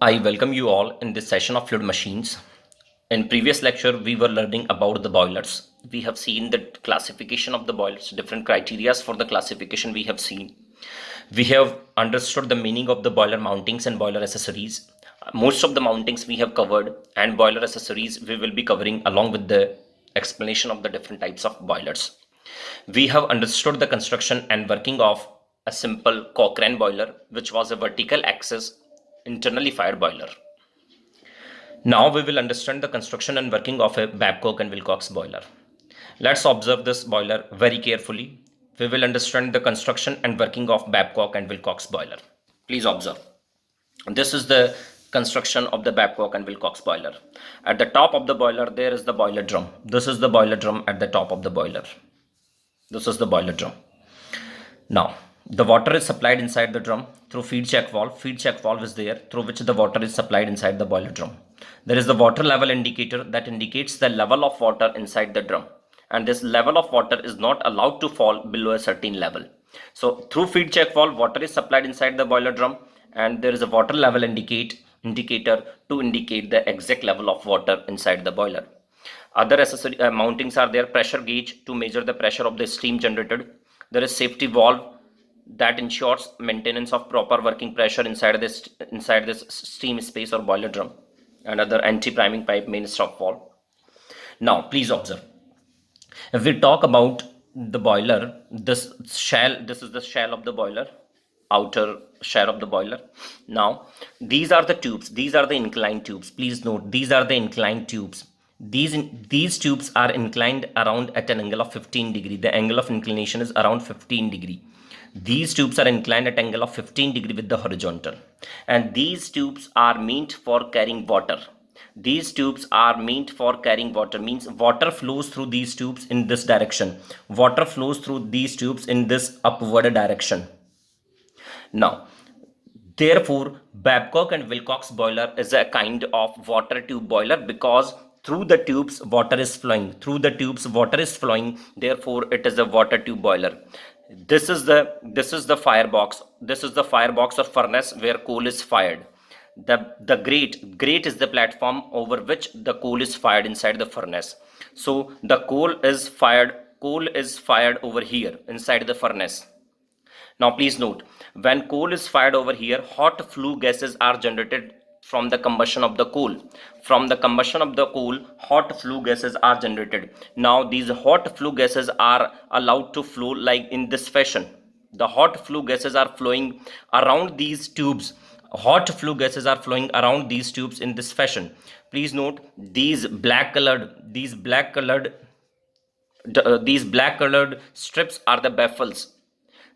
I welcome you all in this session of fluid machines. In previous lecture, we were learning about the boilers. We have seen the classification of the boilers, different criterias for the classification we have seen. We have understood the meaning of the boiler mountings and boiler accessories. Most of the mountings we have covered, and boiler accessories we will be covering along with the explanation of the different types of boilers. We have understood the construction and working of a simple Cochrane boiler, which was a vertical axis internally fired boiler. Now we will understand the construction and working of a Babcock and Wilcox boiler. Let's observe this boiler very carefully. We will understand the construction and working of Babcock and Wilcox boiler. Please observe. This is the construction of the Babcock and Wilcox boiler. At the top of the boiler, there is the boiler drum. This is the boiler drum at the top of the boiler. This is the boiler drum. Now, the water is supplied inside the drum through feed check valve. Feed check valve is there through which the water is supplied inside the boiler drum. There is the water level indicator that indicates the level of water inside the drum. And this level of water is not allowed to fall below a certain level. So through feed check valve, water is supplied inside the boiler drum and there is a water level indicator to indicate the exact level of water inside the boiler. Other accessory mountings are there. Pressure gauge to measure the pressure of the steam generated. There is safety valve that ensures maintenance of proper working pressure inside this steam space or boiler drum. Another anti-priming pipe main stop valve. Now please observe. If we talk about the boiler, this is the shell of the boiler, outer shell of the boiler. Now these are the tubes. These are the inclined tubes. Please note, these are the inclined tubes. These tubes are inclined around at an angle of 15 degree. The angle of inclination is around 15 degree. These tubes are inclined at angle of 15 degree with the horizontal, and these tubes are meant for carrying water. These tubes are meant for carrying water, means water flows through these tubes in this direction. Water flows through these tubes in this upward direction. Now, therefore, Babcock and Wilcox boiler is a kind of water tube boiler because through the tubes water is flowing. Through the tubes water is flowing. Therefore, it is a water tube boiler. This is the firebox. This is the firebox or furnace where coal is fired. The grate is the platform over which the coal is fired inside the furnace. So the coal is fired over here inside the furnace. Now please note, when coal is fired over here, hot flue gases are generated from the combustion of the coal. From the combustion of the coal, hot flue gases are generated. Now these hot flue gases are allowed to flow like in this fashion. The hot flue gases are flowing around these tubes. Hot flue gases are flowing around these tubes in this fashion. Please note, these black colored strips are the baffles.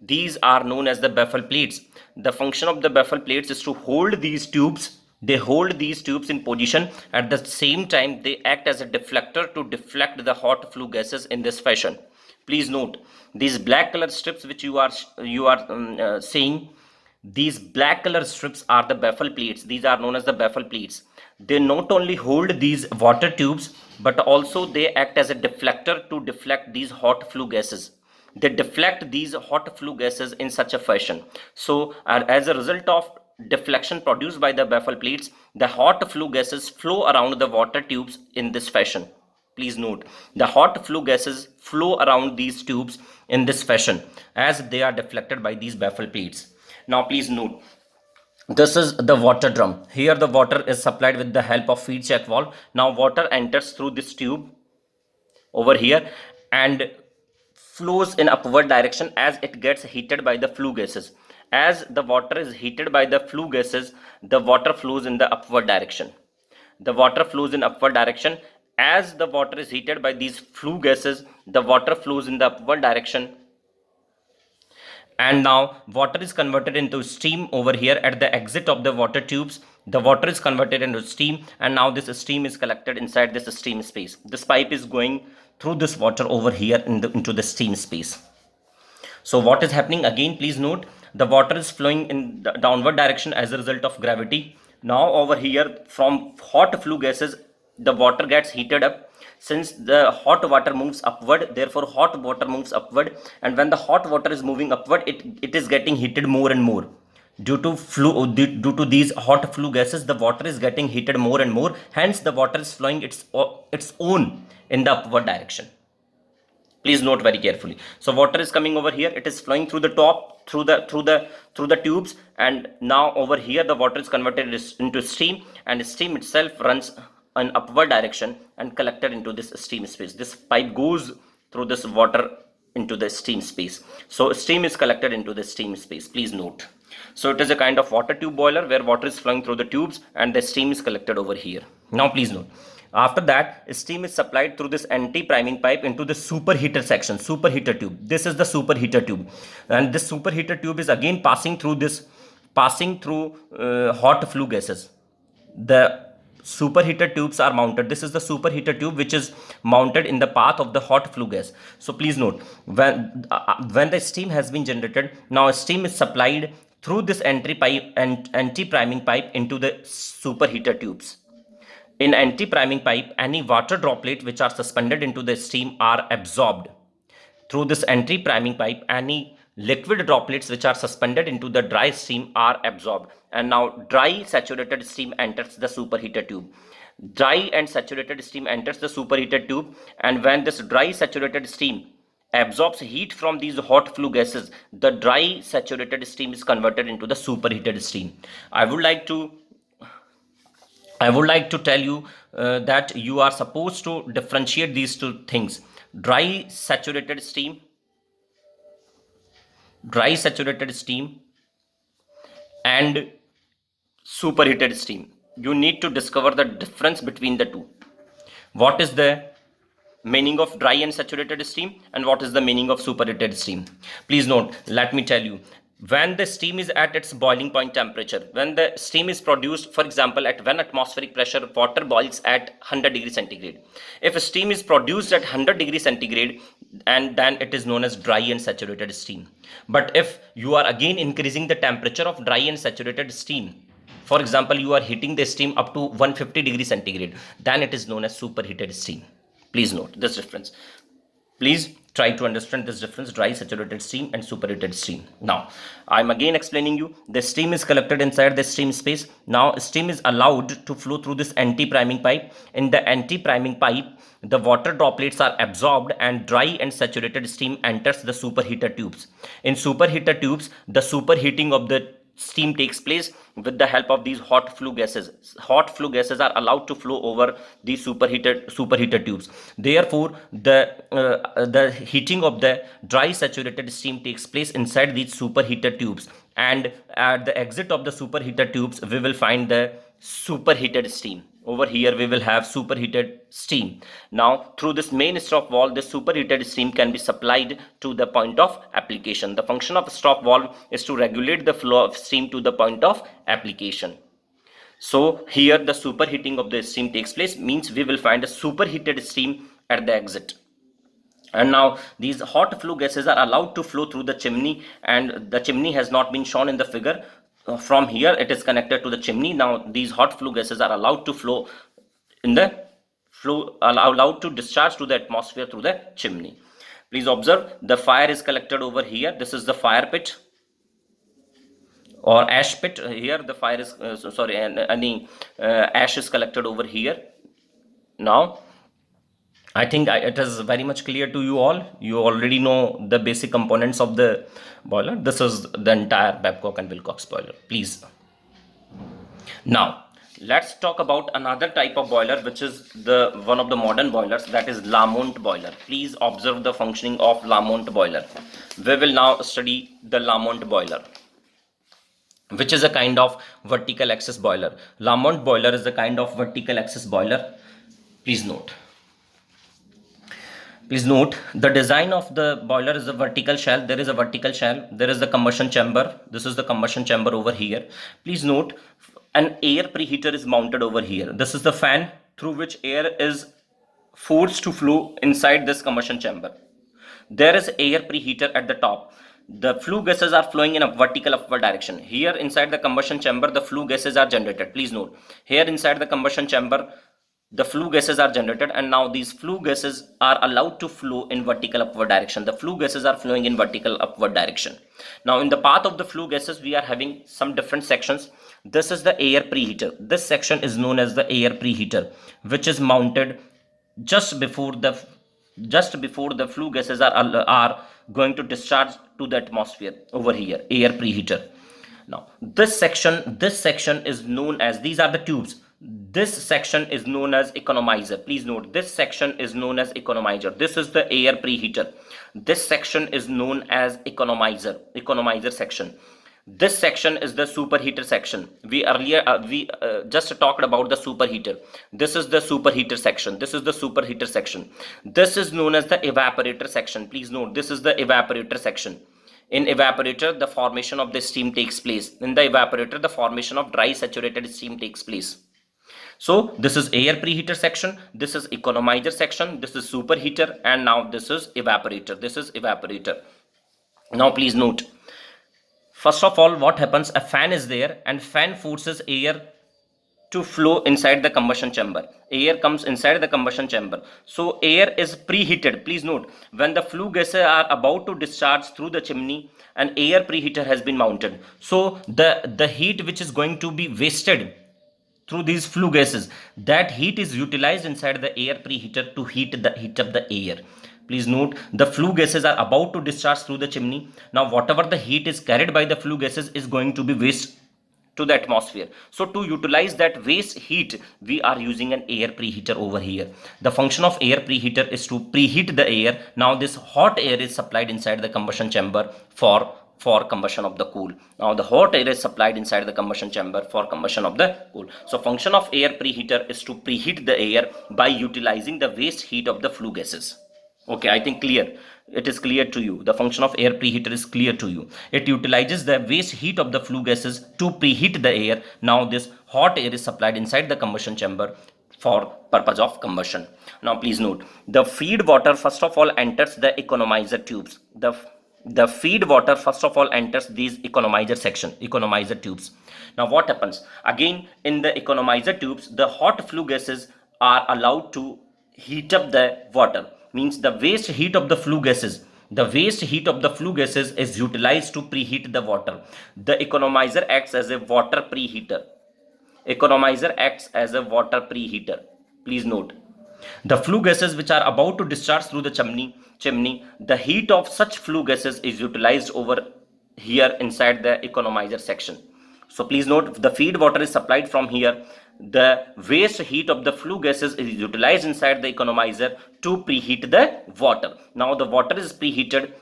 These are known as the baffle plates. The function of the baffle plates is to hold these tubes. They hold these tubes in position. At the same time, they act as a deflector to deflect the hot flue gases in this fashion. Please note, these black color strips which you are seeing, these black color strips are the baffle plates. These are known as the baffle plates. They not only hold these water tubes, but also they act as a deflector to deflect these hot flue gases. They deflect these hot flue gases in such a fashion. So as a result of deflection produced by the baffle plates, the hot flue gases flow around the water tubes in this fashion. Please note, the hot flue gases flow around these tubes in this fashion as they are deflected by these baffle plates. Now please note, this is the water drum. Here the water is supplied with the help of feed check valve. Now water enters through this tube over here and flows in upward direction as it gets heated by the flue gases. As the water is heated by the flue gases, the water flows in the upward direction. The water flows in upward direction. As the water is heated by these flue gases, the water flows in the upward direction. And now water is converted into steam over here at the exit of the water tubes. The water is converted into steam, and now this steam is collected inside this steam space. This pipe is going through this water over here into the steam space. So what is happening again, please note, the water is flowing in the downward direction as a result of gravity. Now over here, from hot flue gases, the water gets heated up. Since the hot water moves upward, therefore hot water moves upward, and when the hot water is moving upward, it is getting heated more and more. Due to these hot flue gases, the water is getting heated more and more. Hence, the water is flowing its own in the upward direction. Please note very carefully. So water is coming over here. It is flowing through the top, through the tubes, and now over here the water is converted into steam, and steam itself runs an upward direction and collected into this steam space. This pipe goes through this water into the steam space. So steam is collected into the steam space. Please note. So it is a kind of water tube boiler where water is flowing through the tubes and the steam is collected over here. Now please note. After that, steam is supplied through this anti-priming pipe into the superheater section, superheater tube. This is the superheater tube, and this superheater tube is again passing through hot flue gases. The superheater tubes are mounted. This is the superheater tube which is mounted in the path of the hot flue gas. So please note, when the steam has been generated, now steam is supplied through this anti-priming pipe into the superheater tubes. In anti-priming pipe, any water droplet which are suspended into the steam are absorbed. Through this anti-priming pipe, any liquid droplets which are suspended into the dry steam are absorbed. And now dry saturated steam enters the superheater tube. Dry and saturated steam enters the superheater tube, and when this dry saturated steam absorbs heat from these hot flue gases, the dry saturated steam is converted into the superheated steam. I would like to tell you that you are supposed to differentiate these two things: dry saturated steam and superheated steam. You need to discover the difference between the two. What is the meaning of dry and saturated steam, and what is the meaning of superheated steam? Please note, let me tell you. When the steam is at its boiling point temperature, when the steam is produced, for example, at 1 atmospheric pressure, water boils at 100 degrees centigrade. If steam is produced at 100 degrees centigrade, and then it is known as dry and saturated steam. But if you are again increasing the temperature of dry and saturated steam, for example, you are heating the steam up to 150 degrees centigrade, then it is known as superheated steam. Please note this difference. Please try to understand this difference: dry saturated steam and superheated steam. Now, I'm again explaining you. The steam is collected inside the steam space. Now, steam is allowed to flow through this anti-priming pipe. In the anti-priming pipe, the water droplets are absorbed and dry and saturated steam enters the superheater tubes. In superheater tubes, the superheating of the steam takes place with the help of these hot flue gases. Hot flue gases are allowed to flow over these superheater tubes. Therefore, the heating of the dry saturated steam takes place inside these superheater tubes, and at the exit of the superheater tubes we will find the superheated steam. Over here we will have superheated steam. Now, through this main stop valve, the superheated steam can be supplied to the point of application. The function of stop valve is to regulate the flow of steam to the point of application. So here the superheating of the steam takes place, means we will find a superheated steam at the exit. And now these hot flue gases are allowed to flow through the chimney, and the chimney has not been shown in the figure. From here it is connected to the chimney. Now these hot flue gases are allowed to flow allowed to discharge to the atmosphere through the chimney. Please observe, the fire is collected over here. This is the fire pit or ash pit. Here the fire is ash is collected over here. Now I think it is very much clear to you all. You already know the basic components of the boiler. This is the entire Babcock and Wilcox boiler. Please. Now, let's talk about another type of boiler, which is one of the modern boilers, that is Lamont boiler. Please observe the functioning of Lamont boiler. We will now study the Lamont boiler, which is a kind of vertical axis boiler. Lamont boiler is a kind of vertical axis boiler. Please note. Please note, the design of the boiler is a vertical shell. There is a vertical shell. There is the combustion chamber. This is the combustion chamber over here. Please note, an air preheater is mounted over here. This is the fan through which air is forced to flow inside this combustion chamber. There is air preheater at the top. The flue gases are flowing in a vertical upward direction. Here inside the combustion chamber, the flue gases are generated. Please note, here inside the combustion chamber, the flue gases are generated, and now these flue gases are allowed to flow in vertical upward direction. The flue gases are flowing in vertical upward direction. Now in the path of the flue gases, we are having some different sections. This is the air preheater. This section is known as the air preheater, which is mounted just before the flue gases are going to discharge to the atmosphere. Over here, air preheater. Now this section is known as, these are the tubes, this section is known as economizer. Please note, this section is known as economizer. This is the air preheater. This section is known as economizer section. This section is the superheater section. We earlier just talked about the superheater. This is the superheater section. This is the superheater section. This is known as the evaporator section. Please note, this is the evaporator section. In evaporator, the formation of the steam takes place. In the evaporator, the formation of dry saturated steam takes place. So this is air preheater section, this is economizer section, this is superheater, and now this is evaporator. This is evaporator. Now please note, first of all, what happens? A fan is there, and fan forces air to flow inside the combustion chamber. Air comes inside the combustion chamber. So air is preheated. Please note, when the flue gases are about to discharge through the chimney, an air preheater has been mounted. So the heat which is going to be wasted through these flue gases, that heat is utilized inside the air preheater to heat up the air. Please note, the flue gases are about to discharge through the chimney. Now whatever the heat is carried by the flue gases is going to be waste to the atmosphere. So to utilize that waste heat, we are using an air preheater over here. The function of air preheater is to preheat the air. Now this hot air is supplied inside the combustion chamber for combustion of the coal. Now the hot air is supplied inside the combustion chamber for combustion of the coal. So function of air preheater is to preheat the air by utilizing the waste heat of the flue gases. Okay, I think clear. It is clear to you. The function of air preheater is clear to you. It utilizes the waste heat of the flue gases to preheat the air. Now this hot air is supplied inside the combustion chamber for purpose of combustion. Now please note, the feed water first of all enters the economizer tubes. The feed water first of all enters these economizer tubes. Now what happens? Again, in the economizer tubes, the hot flue gases are allowed to heat up the water. Means the waste heat of the flue gases is utilized to preheat the water. The economizer acts as a water preheater. Please note, the flue gases which are about to discharge through the chimney, the heat of such flue gases is utilized over here inside the economizer section. So please note, the feed water is supplied from here. The waste heat of the flue gases is utilized inside the economizer to preheat the water. Now the water is preheated,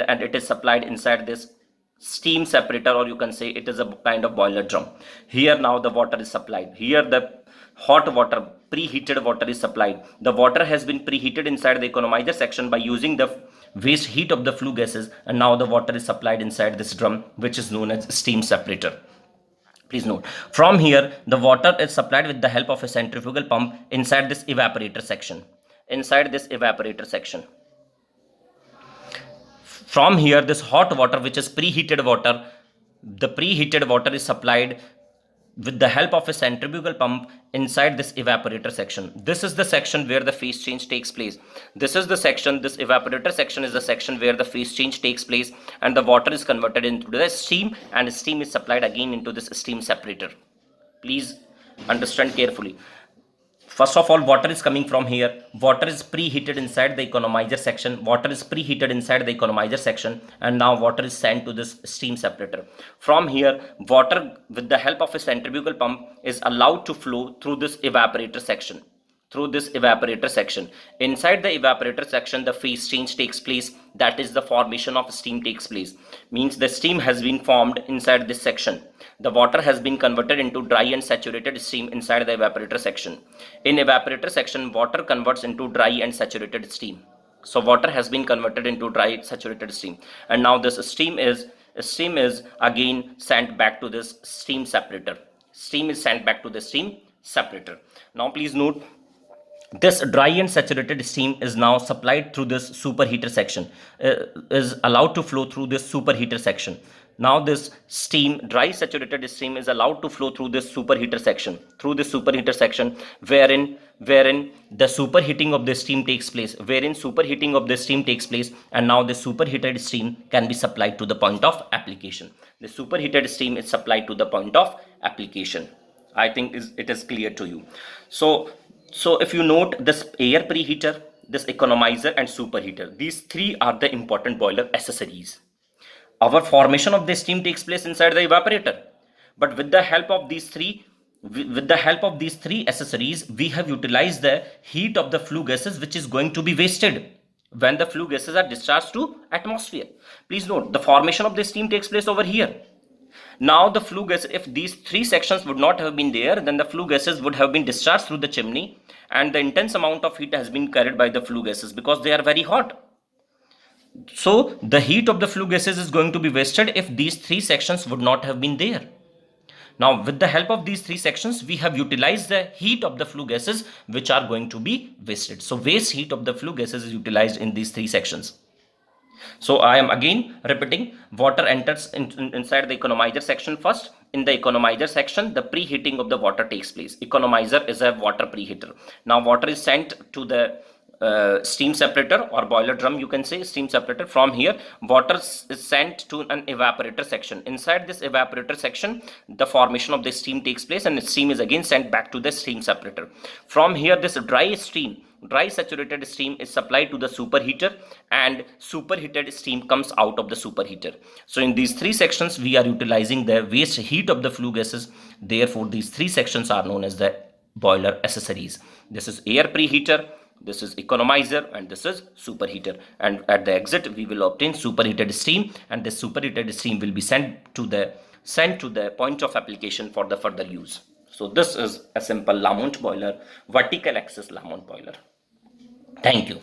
and it is supplied inside this steam separator, or you can say it is a kind of boiler drum. Here now the water is supplied. Here the hot water, preheated water is supplied. The water has been preheated inside the economizer section by using the waste heat of the flue gases, and now the water is supplied inside this drum, which is known as steam separator. Please note, from here the water is supplied with the help of a centrifugal pump inside this evaporator section. From here, this hot water, which is preheated water, the preheated water is supplied with the help of a centrifugal pump inside this evaporator section. This is the section where the phase change takes place. This evaporator section is the section where the phase change takes place, and the water is converted into the steam, and steam is supplied again into this steam separator. Please understand carefully. First of all, water is coming from here. Water is preheated inside the economizer section. And now water is sent to this steam separator. From here, water with the help of a centrifugal pump is allowed to flow through this evaporator section. Inside the evaporator section, the phase change takes place. That is, the formation of steam takes place. Means the steam has been formed inside this section. The water has been converted into dry and saturated steam inside the evaporator section. In evaporator section, water converts into dry and saturated steam. So water has been converted into dry saturated steam, and now this steam is again sent back to this steam separator. Now please note, this dry and saturated steam is now supplied through this superheater section, is allowed to flow through this superheater section. Now this steam, dry saturated steam, is allowed to flow through this superheater section, wherein the superheating of the steam takes place, and now the superheated steam can be supplied to the point of application. The superheated steam is supplied to the point of application. I think it is clear to you. So if you note, this air preheater, this economizer, and superheater, these three are the important boiler accessories. Our formation of the steam takes place inside the evaporator, but with the help of these three accessories, we have utilized the heat of the flue gases, which is going to be wasted when the flue gases are discharged to atmosphere. Please note, the formation of the steam takes place over here. Now the flue gas, if these three sections would not have been there, then the flue gases would have been discharged through the chimney, and the intense amount of heat has been carried by the flue gases because they are very hot. So the heat of the flue gases is going to be wasted if these three sections would not have been there. Now with the help of these three sections, we have utilized the heat of the flue gases, which are going to be wasted. So waste heat of the flue gases is utilized in these three sections. So I am again repeating, water enters inside the economizer section first. In the economizer section, the preheating of the water takes place. Economizer is a water preheater. Now water is sent to the steam separator or boiler drum, you can say steam separator. From here, water is sent to an evaporator section. Inside this evaporator section, the formation of the steam takes place, and the steam is again sent back to the steam separator. From here, this dry saturated steam is supplied to the superheater, and superheated steam comes out of the superheater. So in these three sections, we are utilizing the waste heat of the flue gases. Therefore, these three sections are known as the boiler accessories. This is air preheater, this is economizer, and this is superheater. And at the exit, we will obtain superheated steam, and this superheated steam will be sent to the point of application for the further use. So this is a simple Lamont boiler, vertical axis Lamont boiler. Thank you.